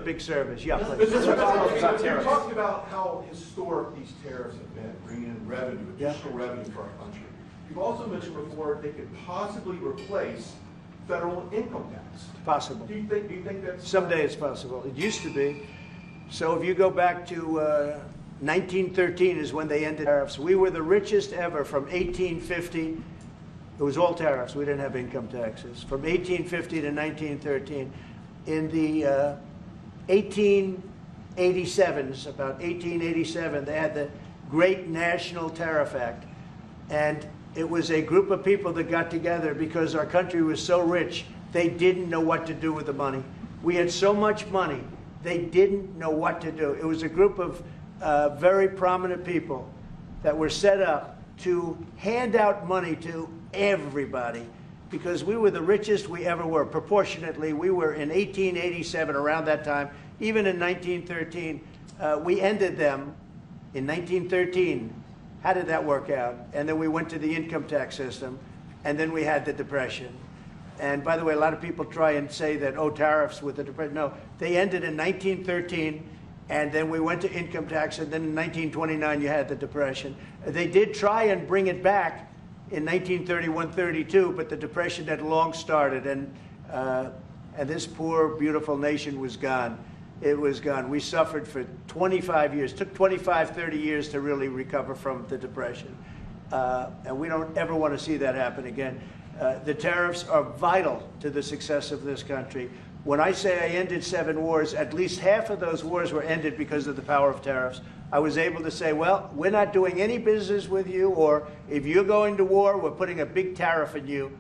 Big service, yeah. We talked about how historic these tariffs have been, bringing in revenue, additional revenue for our country. You've also mentioned before they could possibly replace federal income tax. Possible. Do you think that's... Someday it's possible. It used to be. So if you go back to 1913 is when they ended tariffs. We were the richest ever from 1850. It was all tariffs. We didn't have income taxes. From 1850 to 1913. In the 1887s, about 1887, they had the Great National Tariff Act. And it was a group of people that got together because our country was so rich, they didn't know what to do with the money. We had so much money, they didn't know what to do. It was a group of very prominent people that were set up to hand out money to everybody because we were the richest we ever were. Proportionately, we were in 1887, around that time, even in 1913. We ended them in 1913. How did that work out? And then we went to the income tax system, and then we had the Depression. And by the way, a lot of people try and say that, oh, tariffs with the Depression. No, they ended in 1913, and then we went to income tax, and then in 1929 you had the Depression. They did try and bring it back in 1931-32, but the Depression had long started, and this poor, beautiful nation was gone. It was gone. We suffered for 25 years. It took 25, 30 years to really recover from the Depression. And we don't ever want to see that happen again. The tariffs are vital to the success of this country. When I say I ended 7 wars, at least half of those wars were ended because of the power of tariffs. I was able to say, well, we're not doing any business with you, or if you're going to war, we're putting a big tariff on you.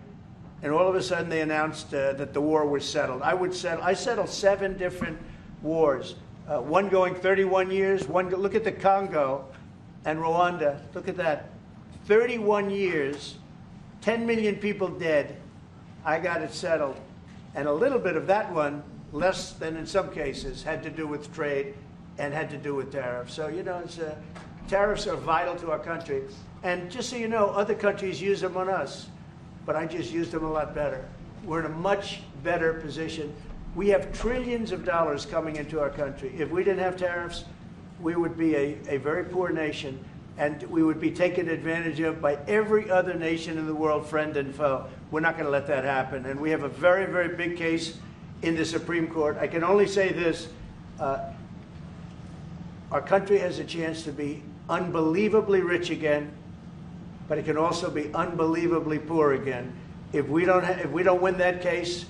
And all of a sudden they announced that the war was settled. I settled 7 different wars, one going 31 years, look at the Congo and Rwanda, look at that, 31 years, 10 million people dead. I got it settled. And a little bit of that one, less than in some cases, had to do with trade and had to do with tariffs. So, you know, tariffs are vital to our country. And just so you know, other countries use them on us, but I just used them a lot better. We're in a much better position. We have trillions of dollars coming into our country. If we didn't have tariffs, we would be a very poor nation, and we would be taken advantage of by every other nation in the world, friend and foe. We're not going to let that happen. And we have a very, very big case in the Supreme Court. I can only say this. Our country has a chance to be unbelievably rich again, but it can also be unbelievably poor again. If we don't win that case,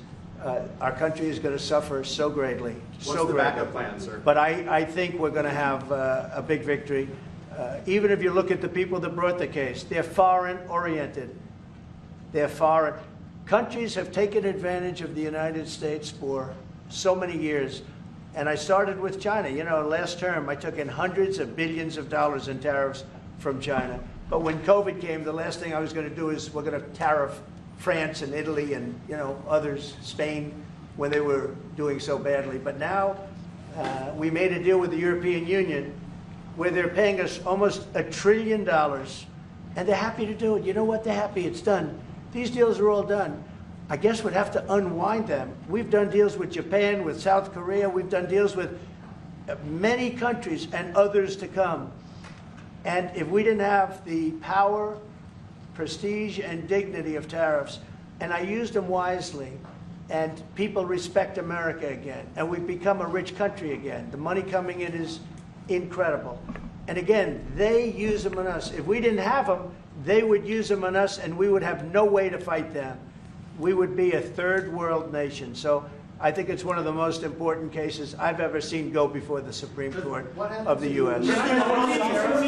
our country is going to suffer so greatly. What's the backup plan, sir? But I think we're going to have a big victory. Even if you look at the people that brought the case, they're foreign-oriented. They're foreign. Countries have taken advantage of the United States for so many years. And I started with China. You know, last term, I took in hundreds of billions of dollars in tariffs from China. But when COVID came, the last thing I was going to do is we're going to tariff France and Italy and, you know, others, Spain, when they were doing so badly. But now we made a deal with the European Union where they're paying us almost $1 trillion, and they're happy to do it. You know what? They're happy. It's done. These deals are all done. I guess we'd have to unwind them. We've done deals with Japan, with South Korea. We've done deals with many countries and others to come. And if we didn't have the power, prestige, and dignity of tariffs, and I used them wisely, and people respect America again, and we've become a rich country again. The money coming in is incredible. And again, they use them on us. If we didn't have them, they would use them on us, and we would have no way to fight them. We would be a third world nation. So I think it's one of the most important cases I've ever seen go before the Supreme Court of the U.S.